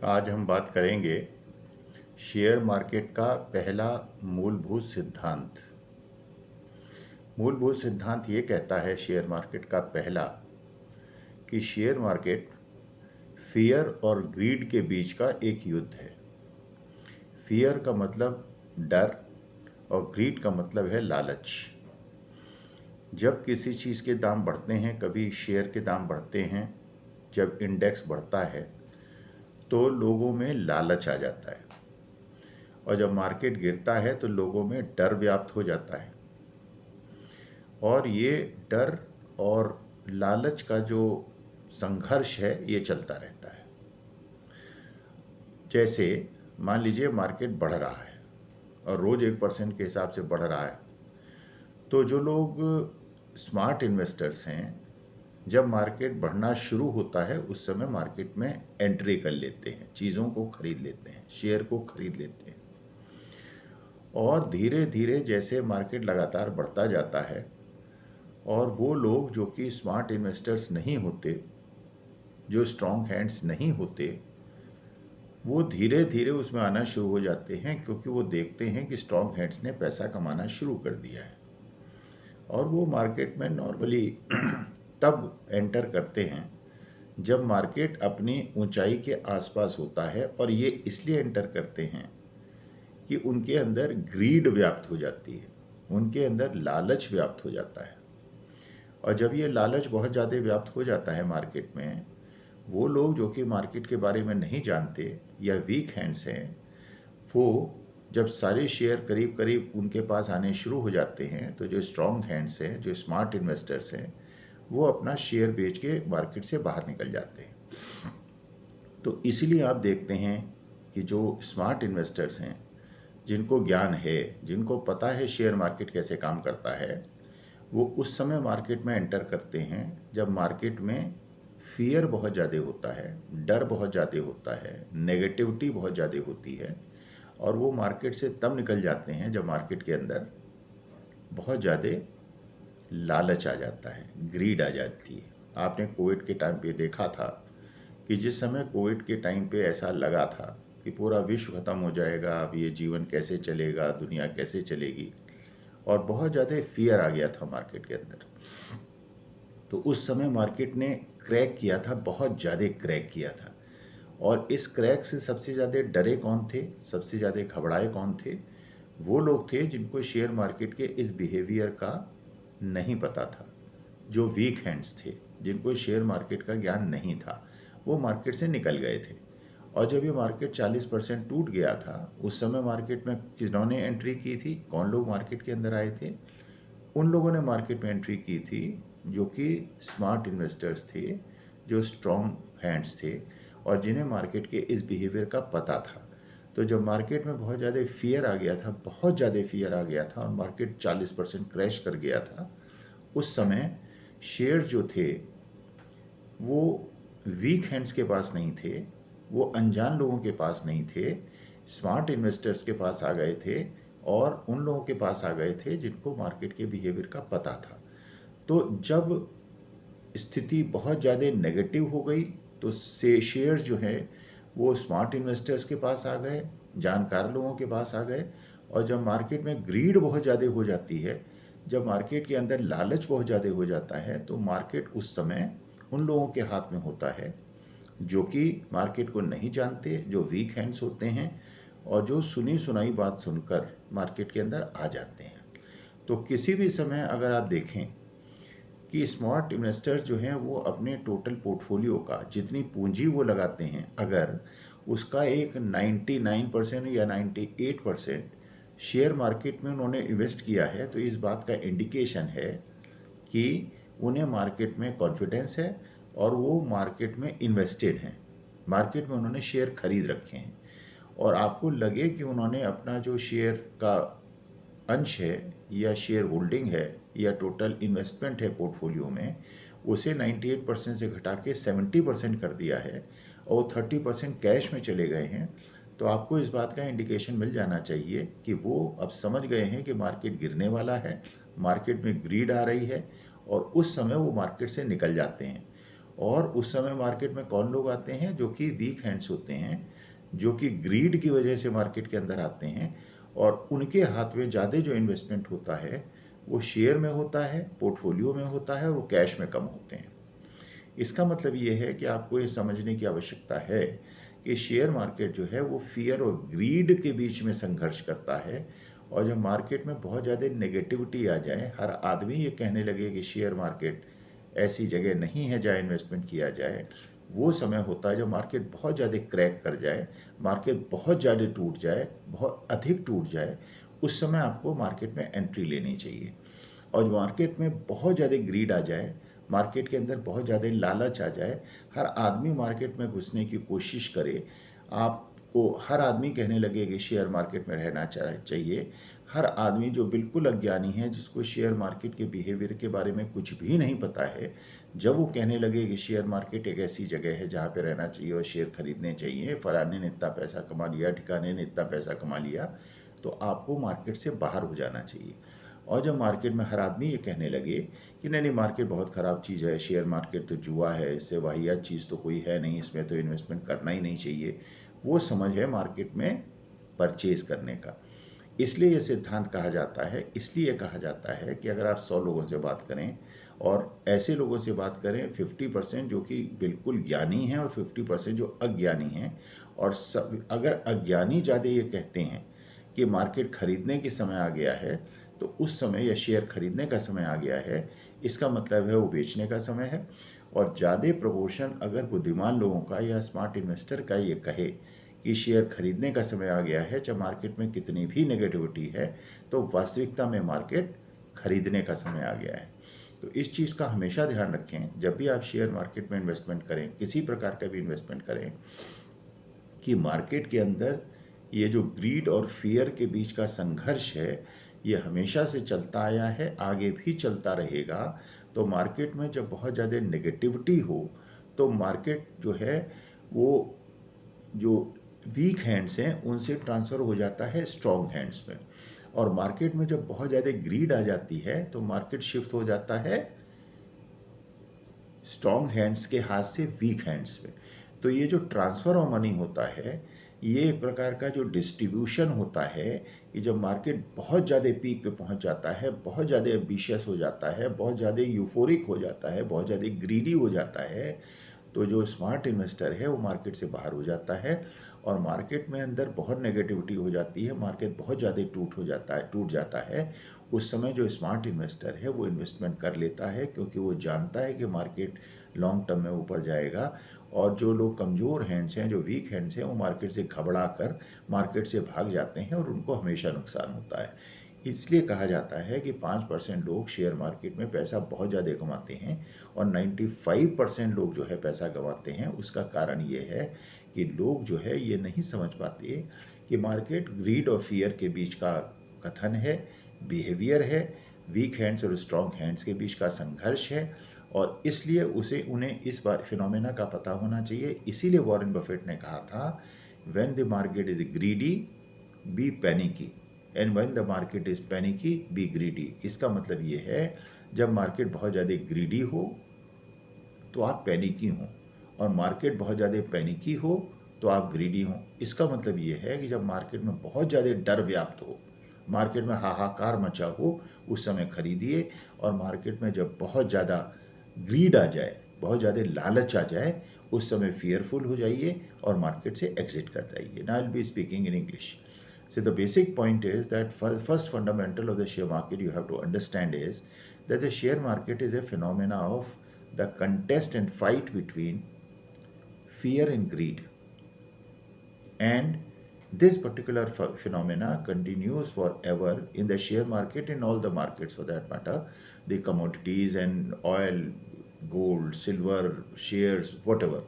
आज हम बात करेंगे शेयर मार्केट का पहला मूलभूत सिद्धांत। मूलभूत सिद्धांत ये कहता है शेयर मार्केट का पहला कि शेयर मार्केट फियर और ग्रीड के बीच का एक युद्ध है। फियर का मतलब डर और ग्रीड का मतलब है लालच। जब किसी चीज़ के दाम बढ़ते हैं, कभी शेयर के दाम बढ़ते हैं, जब इंडेक्स बढ़ता है तो लोगों में लालच आ जाता है, और जब मार्केट गिरता है तो लोगों में डर व्याप्त हो जाता है। और ये डर और लालच का जो संघर्ष है ये चलता रहता है। जैसे मान लीजिए मार्केट बढ़ रहा है और रोज़ 1% के हिसाब से बढ़ रहा है, तो जो लोग स्मार्ट इन्वेस्टर्स हैं, जब मार्केट बढ़ना शुरू होता है उस समय मार्केट में एंट्री कर लेते हैं, चीज़ों को खरीद लेते हैं, शेयर को खरीद लेते हैं। और धीरे धीरे जैसे मार्केट लगातार बढ़ता जाता है और वो लोग जो कि स्मार्ट इन्वेस्टर्स नहीं होते, जो स्ट्रॉन्ग हैंड्स नहीं होते, वो धीरे धीरे उसमें आना शुरू हो जाते हैं, क्योंकि वो देखते हैं कि स्ट्रॉन्ग हैंड्स ने पैसा कमाना शुरू कर दिया है। और वो मार्केट में नॉर्मली तब एंटर करते हैं जब मार्केट अपनी ऊंचाई के आसपास होता है, और ये इसलिए एंटर करते हैं कि उनके अंदर ग्रीड व्याप्त हो जाती है, उनके अंदर लालच व्याप्त हो जाता है। और जब ये लालच बहुत ज़्यादा व्याप्त हो जाता है मार्केट में, वो लोग जो कि मार्केट के बारे में नहीं जानते या वीक हैंड्स हैं, वो जब सारे शेयर करीब करीब उनके पास आने शुरू हो जाते हैं, तो जो स्ट्रॉन्ग हैंड्स हैं, जो स्मार्ट इन्वेस्टर्स हैं, वो अपना शेयर बेच के मार्केट से बाहर निकल जाते हैं। तो इसलिए आप देखते हैं कि जो स्मार्ट इन्वेस्टर्स हैं, जिनको ज्ञान है, जिनको पता है शेयर मार्केट कैसे काम करता है, वो उस समय मार्केट में एंटर करते हैं जब मार्केट में फियर बहुत ज़्यादा होता है, डर बहुत ज़्यादा होता है, नेगेटिविटी बहुत ज़्यादा होती है। और वो मार्केट से तब निकल जाते हैं जब मार्केट के अंदर बहुत ज़्यादा लालच आ जाता है, ग्रीड आ जाती है। आपने कोविड के टाइम पे देखा था कि जिस समय कोविड के टाइम पे ऐसा लगा था कि पूरा विश्व खत्म हो जाएगा, अब ये जीवन कैसे चलेगा, दुनिया कैसे चलेगी, और बहुत ज़्यादा फियर आ गया था मार्केट के अंदर। तो उस समय मार्केट ने क्रैक किया था, बहुत ज़्यादा क्रैक किया था। और इस क्रैक से सबसे ज़्यादा डरे कौन थे, सबसे ज़्यादा घबराए कौन थे? वो लोग थे जिनको शेयर मार्केट के इस बिहेवियर का नहीं पता था, जो वीक हैंड्स थे, जिनको शेयर मार्केट का ज्ञान नहीं था, वो मार्केट से निकल गए थे। और जब ये मार्केट 40% टूट गया था, उस समय मार्केट में किन्होंने एंट्री की थी, कौन लोग मार्केट के अंदर आए थे? उन लोगों ने मार्केट में एंट्री की थी जो कि स्मार्ट इन्वेस्टर्स थे, जो स्ट्रॉन्ग हैंड्स थे, और जिन्हें मार्केट के इस बिहेवियर का पता था। तो जब मार्केट में बहुत ज़्यादा फियर आ गया था, बहुत ज़्यादा फियर आ गया था, और मार्केट 40% क्रैश कर गया था, उस समय शेयर जो थे वो वीक हैंड्स के पास नहीं थे, वो अनजान लोगों के पास नहीं थे, स्मार्ट इन्वेस्टर्स के पास आ गए थे, और उन लोगों के पास आ गए थे जिनको मार्केट के बिहेवियर का पता था। तो जब स्थिति बहुत ज़्यादा नेगेटिव हो गई, तो से शेयर जो है वो स्मार्ट इन्वेस्टर्स के पास आ गए, जानकार लोगों के पास आ गए। और जब मार्केट में ग्रीड बहुत ज़्यादा हो जाती है, जब मार्केट के अंदर लालच बहुत ज़्यादा हो जाता है, तो मार्केट उस समय उन लोगों के हाथ में होता है जो कि मार्केट को नहीं जानते, जो वीक हैंड्स होते हैं, और जो सुनी सुनाई बात सुनकर मार्केट के अंदर आ जाते हैं। तो किसी भी समय अगर आप देखें कि स्मार्ट इन्वेस्टर्स जो हैं वो अपने टोटल पोर्टफोलियो का जितनी पूंजी वो लगाते हैं, अगर उसका एक 99% या 98% शेयर मार्केट में उन्होंने इन्वेस्ट किया है, तो इस बात का इंडिकेशन है कि उन्हें मार्केट में कॉन्फिडेंस है और वो मार्केट में इन्वेस्टेड हैं, मार्केट में उन्होंने शेयर खरीद रखे हैं। और आपको लगे कि उन्होंने अपना जो शेयर का अंश है या शेयर होल्डिंग है या टोटल इन्वेस्टमेंट है पोर्टफोलियो में, उसे 98% से घटा के 70% कर दिया है, और 30% कैश में चले गए हैं, तो आपको इस बात का इंडिकेशन मिल जाना चाहिए कि वो अब समझ गए हैं कि मार्केट गिरने वाला है, मार्केट में ग्रीड आ रही है, और उस समय वो मार्केट से निकल जाते हैं। और उस समय मार्केट में कौन लोग आते हैं? जो कि वीक हैंड्स होते हैं, जो कि ग्रीड की वजह से मार्केट के अंदर आते हैं, और उनके हाथ में ज़्यादा जो इन्वेस्टमेंट होता है वो शेयर में होता है, पोर्टफोलियो में होता है, और वो कैश में कम होते हैं। इसका मतलब ये है कि आपको ये समझने की आवश्यकता है कि शेयर मार्केट जो है वो फियर और ग्रीड के बीच में संघर्ष करता है। और जब मार्केट में बहुत ज़्यादा नेगेटिविटी आ जाए, हर आदमी ये कहने लगे कि शेयर मार्केट ऐसी जगह नहीं है जहाँ इन्वेस्टमेंट किया जाए, वो समय होता है जब मार्केट बहुत ज़्यादा क्रैक कर जाए, मार्केट बहुत ज़्यादा टूट जाए, बहुत अधिक टूट जाए। उस समय आपको मार्केट में एंट्री लेनी चाहिए। और मार्केट में बहुत ज़्यादा ग्रीड आ जाए, मार्केट के अंदर बहुत ज़्यादा लालच आ जाए, हर आदमी मार्केट में घुसने की कोशिश करे, आपको हर आदमी कहने लगे कि शेयर मार्केट में रहना चाहिए, हर आदमी जो बिल्कुल अज्ञानी है, जिसको शेयर मार्केट के बिहेवियर के बारे में कुछ भी नहीं पता है, जब वो कहने लगे कि शेयर मार्केट एक ऐसी जगह है जहाँ पे रहना चाहिए और शेयर खरीदने चाहिए, फलाने ने इतना पैसा कमा लिया, ठिकाने ने इतना पैसा कमा लिया, तो आपको मार्केट से बाहर हो जाना चाहिए। और जब मार्केट में हर आदमी ये कहने लगे कि नहीं नहीं, मार्केट बहुत ख़राब चीज़ है, शेयर मार्केट तो जुआ है, इससे वाहियात चीज़ तो कोई है नहीं, इसमें तो इन्वेस्टमेंट करना ही नहीं चाहिए, वो समझ है मार्केट में परचेज करने का। इसलिए ये सिद्धांत कहा जाता है, इसलिए कहा जाता है कि अगर आप 100 लोगों से बात करें और ऐसे लोगों से बात करें 50% जो कि बिल्कुल ज्ञानी हैं और 50% जो अज्ञानी हैं, और सब अगर अज्ञानी ज़्यादा ये कहते हैं कि मार्केट खरीदने के समय आ गया है, तो उस समय या शेयर खरीदने का समय आ गया है, इसका मतलब है वो बेचने का समय है। और ज़्यादा प्रपोर्शन अगर बुद्धिमान लोगों का या स्मार्ट इन्वेस्टर का ये कहे कि शेयर खरीदने का समय आ गया है, जब मार्केट में कितनी भी नेगेटिविटी है, तो वास्तविकता में मार्केट खरीदने का समय आ गया है। तो इस चीज़ का हमेशा ध्यान रखें जब भी आप शेयर मार्केट में इन्वेस्टमेंट करें, किसी प्रकार का भी इन्वेस्टमेंट करें, कि मार्केट के अंदर ये जो ग्रीड और फियर के बीच का संघर्ष है, ये हमेशा से चलता आया है, आगे भी चलता रहेगा। तो मार्केट में जब बहुत ज़्यादा नेगेटिविटी हो, तो मार्केट जो है वो जो वीक हैंड्स हैं उनसे ट्रांसफ़र हो जाता है स्ट्रॉन्ग हैंड्स में। और मार्केट में जब बहुत ज़्यादा ग्रीड आ जाती है, तो मार्केट शिफ्ट हो जाता है स्ट्रॉन्ग हैंड्स के हाथ से वीक हैंड्स में। तो ये जो ट्रांसफ़र ऑफ मनी होता है, ये एक प्रकार का जो डिस्ट्रीब्यूशन होता है, कि जब मार्केट बहुत ज़्यादा पीक पे पहुंच जाता है, बहुत ज़्यादा एम्बिशियस हो जाता है, बहुत ज़्यादा यूफोरिक हो जाता है, बहुत ज़्यादा ग्रीडी हो जाता है, तो जो स्मार्ट इन्वेस्टर है वो मार्केट से बाहर हो जाता है। और मार्केट में अंदर बहुत नेगेटिविटी हो जाती है, मार्केट बहुत ज़्यादा टूट जाता है। उस समय जो स्मार्ट इन्वेस्टर है वो इन्वेस्टमेंट कर लेता है, क्योंकि वो जानता है कि मार्केट लॉन्ग टर्म में ऊपर जाएगा। और जो लोग कमज़ोर हैंड्स हैं, जो वीक हैंड्स हैं, वो मार्केट से घबरा कर मार्केट से भाग जाते हैं और उनको हमेशा नुकसान होता है। इसलिए कहा जाता है कि 5% लोग शेयर मार्केट में पैसा बहुत ज़्यादा कमाते हैं और 95% लोग जो है पैसा गंवाते हैं। उसका कारण ये है कि लोग जो है ये नहीं समझ पाते कि मार्केट ग्रीड और फियर के बीच का कथन है, बिहेवियर है, वीक हैंड्स और स्ट्रॉन्ग हैंड्स के बीच का संघर्ष है। और इसलिए उन्हें इस बार फिनोमेना का पता होना चाहिए। इसीलिए वॉरेन बफेट ने कहा था, when the market is greedy be panicky, and when the market is panicky be greedy. इसका मतलब ये है, जब मार्केट बहुत ज़्यादा ग्रीडी हो तो आप पैनिकी हों, और मार्केट बहुत ज़्यादा पैनिकी हो तो आप ग्रीडी हों। इसका मतलब ये है कि जब मार्केट में बहुत ज़्यादा डर व्याप्त हो, मार्केट में हाहाकार मचा हो, उस समय खरीदिए। और मार्केट में जब बहुत ज़्यादा ग्रीड आ जाए, बहुत ज़्यादा लालच आ जाए, उस समय फियरफुल हो जाइए और मार्केट से एग्जिट कर जाइए। Now I will be speaking in English. So the basic point is that first fundamental of the share market you have to understand is that the share market is a phenomena of the contest and fight between fear and greed. And this particular phenomena continues forever in the share market, in all the markets for that matter, the commodities and oil, gold, silver, shares, whatever.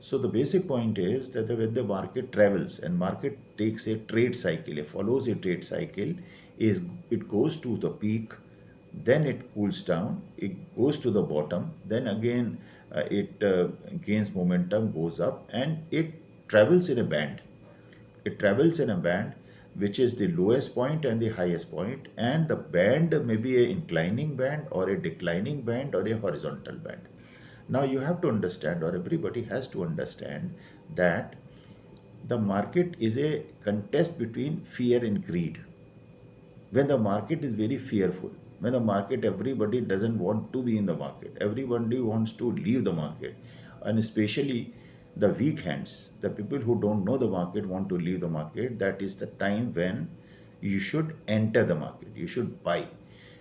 So the basic point is that when the market travels and market takes a trade cycle, it follows a trade cycle, it goes to the peak, then it cools down, it goes to the bottom, then again it gains momentum, goes up, and it travels in a band. It travels in a band which is the lowest point and the highest point, and the band may be a inclining band or a declining band or a horizontal band. Now you have to understand, or everybody has to understand, that the market is a contest between fear and greed. When the market is very fearful, when the market, everybody doesn't want to be in the market, everybody wants to leave the market, and especially the weak hands, the people who don't know the market want to leave the market, that is the time when you should enter the market, you should buy.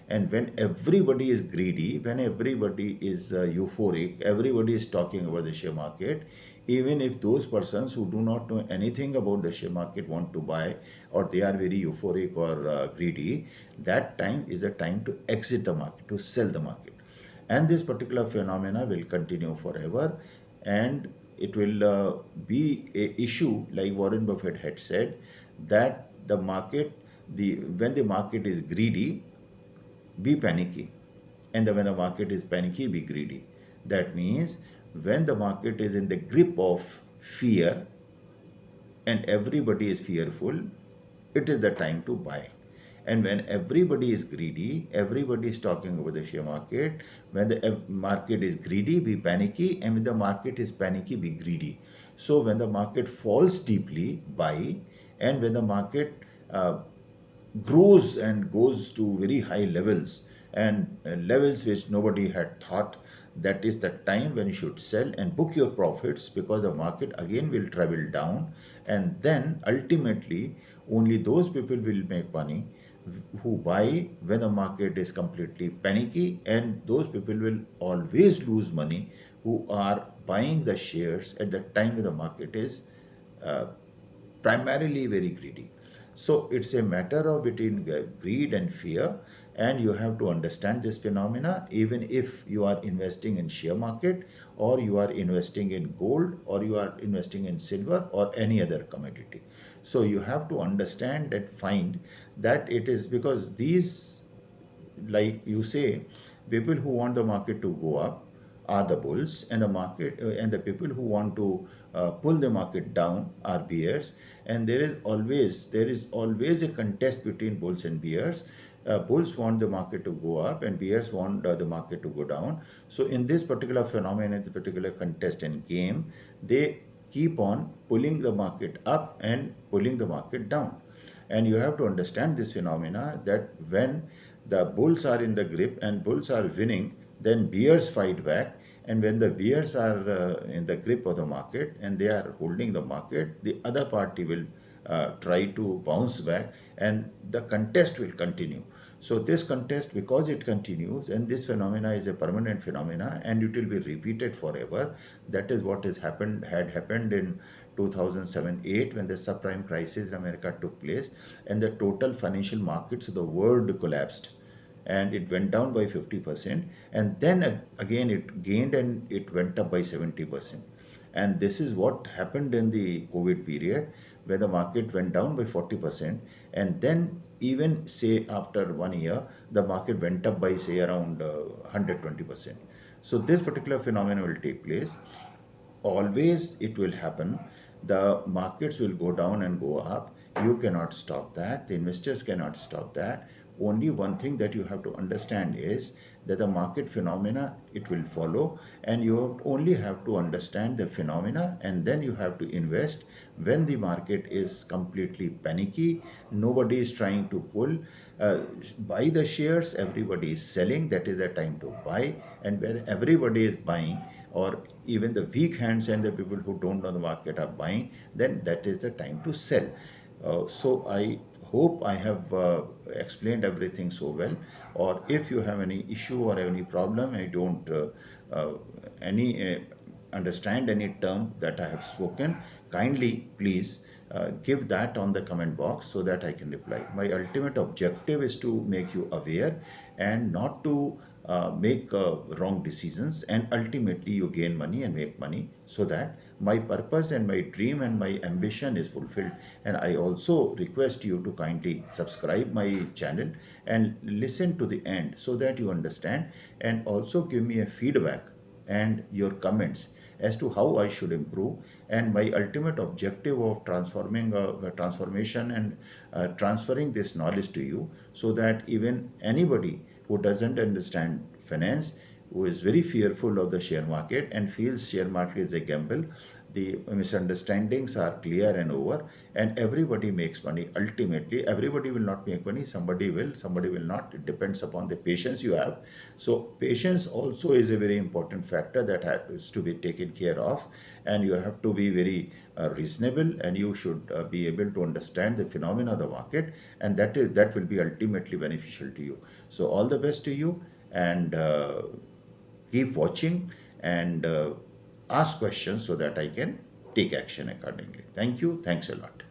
And when everybody is greedy, when everybody is euphoric, everybody is talking about the share market, even if those persons who do not know anything about the share market want to buy, or they are very euphoric or greedy, that time is the time to exit the market, to sell the market. And this particular phenomena will continue forever, and it will be a issue, like Warren Buffett had said, that the market, when the market is greedy, be panicky. And when the market is panicky, be greedy. That means when the market is in the grip of fear and everybody is fearful, it is the time to buy. And when everybody is greedy, everybody is talking about the share market. When the market is greedy, be panicky. And when the market is panicky, be greedy. So when the market falls deeply, buy. And when the market grows and goes to very high levels, and levels which nobody had thought, that is the time when you should sell and book your profits, because the market again will travel down, and then ultimately only those people will make money who buy when the market is completely panicky, and those people will always lose money who are buying the shares at the time when the market is uh, primarily very greedy. So it's a matter of between greed and fear, and you have to understand this phenomena even if you are investing in share market, or you are investing in gold, or you are investing in silver or any other commodity. So you have to understand and find that it is because these, like you say, people who want the market to go up are the bulls, and the market and the people who want to pull the market down are bears. And there is always a contest between bulls and bears. Bulls want the market to go up, and bears want the market to go down. So in this particular phenomenon, the particular contest and game, they keep on pulling the market up and pulling the market down. And you have to understand this phenomena, that when the bulls are in the grip and bulls are winning, then bears fight back. And when the bears are in the grip of the market and they are holding the market, the other party will try to bounce back, and the contest will continue. So this contest, because it continues, and this phenomena is a permanent phenomena, and it will be repeated forever. That is what had happened in 2007-8, when the subprime crisis in America took place, and the total financial markets of the world collapsed, and it went down by 50%, and then again it gained and it went up by 70%. And this is what happened in the COVID period, where the market went down by 40%, and then even say after 1 year, the market went up by say around 120%. So this particular phenomenon will take place. Always it will happen. The markets will go down and go up. You cannot stop that. The investors cannot stop that. Only one thing that you have to understand is that the market phenomena, it will follow, and you only have to understand the phenomena, and then you have to invest when the market is completely panicky. Nobody is trying to pull uh, buy the shares, everybody is selling, that is the time to buy. And when everybody is buying, or even the weak hands and the people who don't know the market are buying, then that is the time to sell. So I hope I have explained everything so well. Or if you have any issue or any problem, I don't any understand any term that I have spoken, kindly please give that on the comment box so that I can reply. My ultimate objective is to make you aware and not to make wrong decisions, and ultimately you gain money and make money, so that my purpose and my dream and my ambition is fulfilled. And I also request you to kindly subscribe my channel and listen to the end, so that you understand, and also give me a feedback and your comments as to how I should improve. And my ultimate objective of transformation and transferring this knowledge to you, so that even anybody who doesn't understand finance who is very fearful of the share market and feels share market is a gamble. The misunderstandings are clear and over, and everybody makes money. Ultimately, everybody will not make money. Somebody will not. It depends upon the patience you have. So, patience also is a very important factor that has to be taken care of, and you have to be very reasonable, and you should be able to understand the phenomena of the market, and that will be ultimately beneficial to you. So, all the best to you, and keep watching, and ask questions so that I can take action accordingly. Thank you. Thanks a lot.